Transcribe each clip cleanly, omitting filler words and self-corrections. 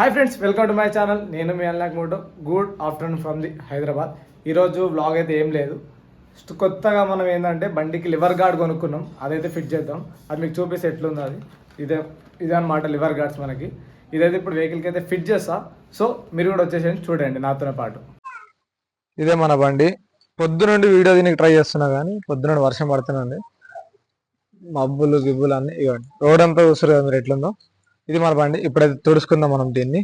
Hi friends, welcome to my channel. నేను మీ unlock moto. Good afternoon from the Hyderabad. ఈరోజు vlog అయితే ఏం లేదు. కొత్తగా మనం ఏంటంటే బండికి లివర్ గార్డ్ కొనుక్కున్నాం. అదైతే ఫిట్ చేద్దాం. అది మీకు చూపిస్తే ఎట్లుందో అది. ఇదే అనమాట లివర్ గార్డ్స్ మనకి. ఇదైతే ఇప్పుడు వెహికల్కి అయితే ఫిట్ చేస్తా. సో మీరు కూడా వచ్చేసేయండి, చూడండి నాతో పాటు. ఇదే మన బండి. పొద్దునుండి వీడియో దీనికి ట్రై చేస్తున్నా కానీ పొద్దునుండి వర్షం పడుతుంది. మబ్బులు గిబ్బులు అన్నీ ఇవ్వండి. రోడ్ అంతా చూస్తారు కదా మీరు ఎట్లుందో. ఇది మన బండి. ఇప్పుడైతే తుడుచుకుందాం మనం దీన్ని.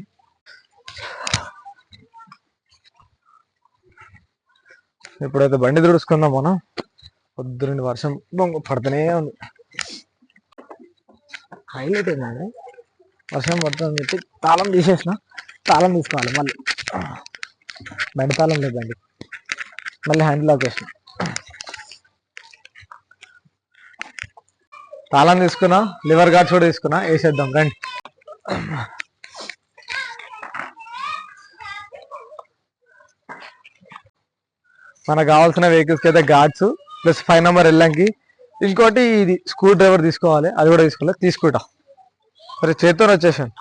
ఇప్పుడైతే బండి తుడుచుకుందాం మనం. పొద్దున్న వర్షం పడుతూనే ఉంది. హైలైట్ ఏంటంటే వర్షం పడుతుందని చెప్పి తాళం తీసేసిన. తాళం తీసుకోవాలి మళ్ళీ. బండి తాళం లేదు బండి. మళ్ళీ హ్యాండిల్ లాక్ వేసిన. తాళం తీసుకున్నా, లివర్ గార్డ్స్ కూడా తీసుకున్నా. వేసేద్దాం రండి. మనకు కావాల్సిన వెహికల్స్కి అయితే గార్డ్స్ ప్లస్ 5 నెంబర్ వెళ్ళంకి ఇంకోటి ఇది స్క్రూ డ్రైవర్ తీసుకోవాలి. అది కూడా తీసుకోవాలి. తీసుకుంటా సరే, చేతితో వచ్చేసాను.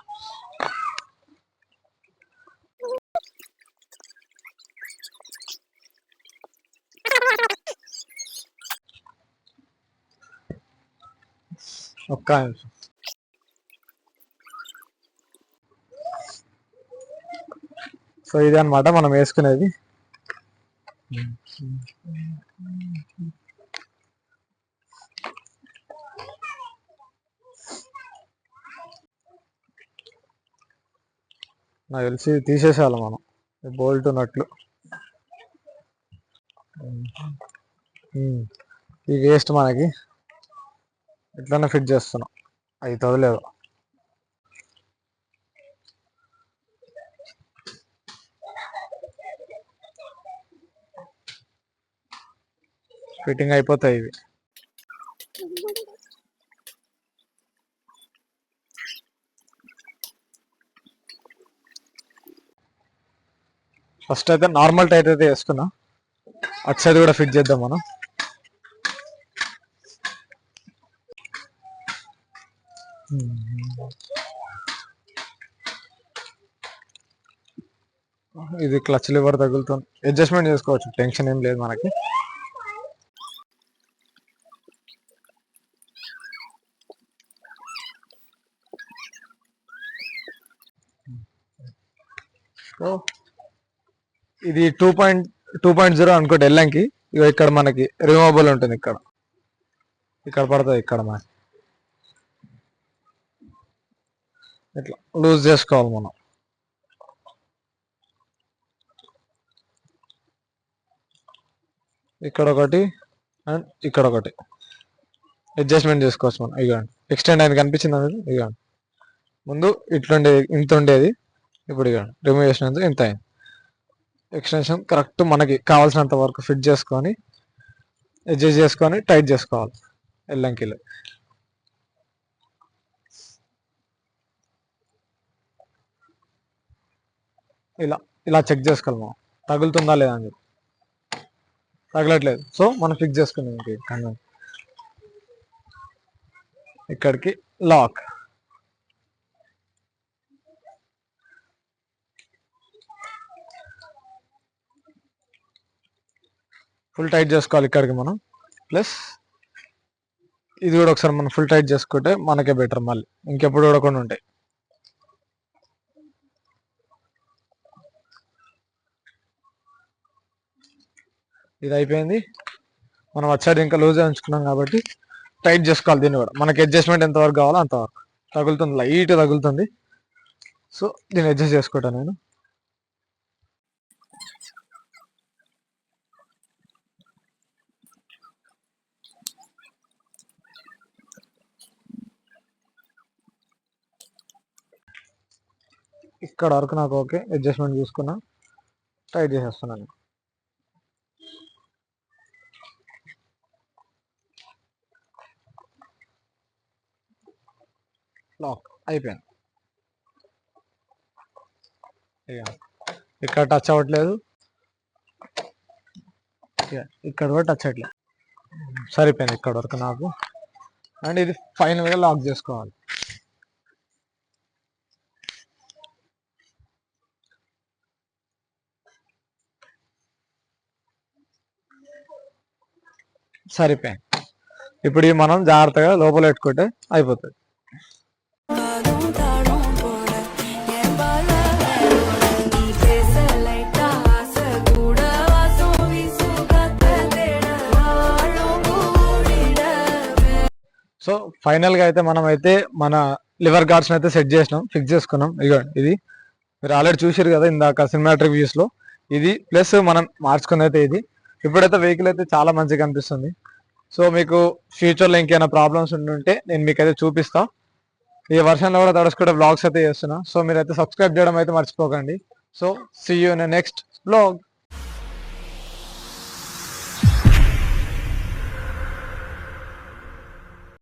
ఒక్క నిమిషం. సో ఇది అనమాట మనం వేసుకునేది. నాకు తెలిసి తీసేసేయాలి మనం బోల్ట్ నట్లు. ఈ వేస్ట్ మనకి ఎట్లన్నా ఫిట్ చేస్తున్నాం. అది తొదలేదు. ఫిట్టింగ్ అయిపోతాయి ఇవి. ఫస్ట్ అయితే నార్మల్ టైట్ అయితే వేసుకున్నా. అటు సైడ్ కూడా ఫిట్ చేద్దాం మనం. ఇది క్లచ్ లివర్ తగులుతుంది. అడ్జస్ట్మెంట్ చేసుకోవచ్చు, టెన్షన్ ఏం లేదు మనకి. ఇది 2.0 అనుకోండి వెళ్ళంకి. ఇక్కడ మనకి రిమూవబుల్ ఉంటుంది. ఇక్కడ పడుతుంది. ఇక్కడ మనకి ఇట్లా లూజ్ చేసుకోవాలి మనం. ఇక్కడ ఒకటి అండ్ ఇక్కడ ఒకటి అడ్జస్ట్మెంట్ చేసుకోవచ్చు మనం. ఇవ్వండి, ఎక్స్టెండ్ అయింది కనిపించింది అనేది. ఇవ్వండి, ముందు ఇట్లుండేది, ఇంత ఉండేది. ఇప్పుడు ఇవ్వండి, రిమూవ్ చేసినందుకు ఇంత అయింది. ఎక్స్టెన్షన్ కరెక్ట్ మనకి కావాల్సినంత వరకు ఫిట్ చేసుకొని అడ్జస్ట్ చేసుకొని టైట్ చేసుకోవాలి ఎల్లంకిలో. ఇలా చెక్ చేసుకోవాలి మనం, తగులుతుందా లేదా అని చెప్పి. తగలట్లేదు, సో మనం ఫిక్స్ చేసుకున్నాం. ఇక్కడికి లాక్. ఫుల్ టైట్ చేసుకోవాలి ఇక్కడికి మనం. ప్లస్ ఇది కూడా ఒకసారి మనం ఫుల్ టైట్ చేసుకుంటే మనకే బెటర్. మళ్ళీ ఇంకెప్పుడు కూడా ఉంటాయి. ఇది అయిపోయింది. మనం వచ్చాడు ఇంకా లూజ్ ఉంచుకున్నాం కాబట్టి టైట్ చేసుకోవాలి దీన్ని కూడా. మనకి అడ్జస్ట్మెంట్ ఎంతవరకు కావాలో అంతవరకు. తగులుతుంది, లైట్ తగులుతుంది. సో దీన్ని అడ్జస్ట్ చేసుకుంటాను నేను. ఇక్కడ వరకు నాకు ఓకే. అడ్జస్ట్మెంట్ చూసుకున్నా, టైట్ చేసేస్తున్నాను. లాక్ అయిపోయింది. ఇక్కడ టచ్ అవ్వట్లేదు, ఇక్కడ కూడా టచ్ అవ్వట్లేదు. సరిపోయింది ఇక్కడ వరకు నాకు. అండ్ ఇది ఫైనల్గా లాక్ చేసుకోవాలి. సరిపోయింది. ఇప్పుడు ఇవి మనం జాగ్రత్తగా లోపల పెట్టుకుంటే అయిపోతుంది. సో ఫైనల్గా అయితే మనం అయితే మన లివర్ గార్డ్స్ని అయితే సెట్ చేసినాం, ఫిక్స్ చేసుకున్నాం. ఇదిగోండి, ఇది మీరు ఆల్రెడీ చూసారు కదా ఇందాక సినిమాట్రిక్ వ్యూస్లో. ఇది ప్లస్ మనం మార్చుకుని అయితే ఇది. ఇప్పుడైతే వెహికల్ అయితే చాలా మంచిగా అనిపిస్తుంది. సో మీకు ఫ్యూచర్లో ఇంకేమైనా ప్రాబ్లమ్స్ ఉంటే నేను మీకైతే చూపిస్తా. ఈ వర్షన్లో కూడా తడుచుకుంటే వ్లాగ్స్ అయితే చేస్తున్నా. సో మీరైతే సబ్స్క్రైబ్ చేయడం అయితే మర్చిపోకండి. So see you in next vlog.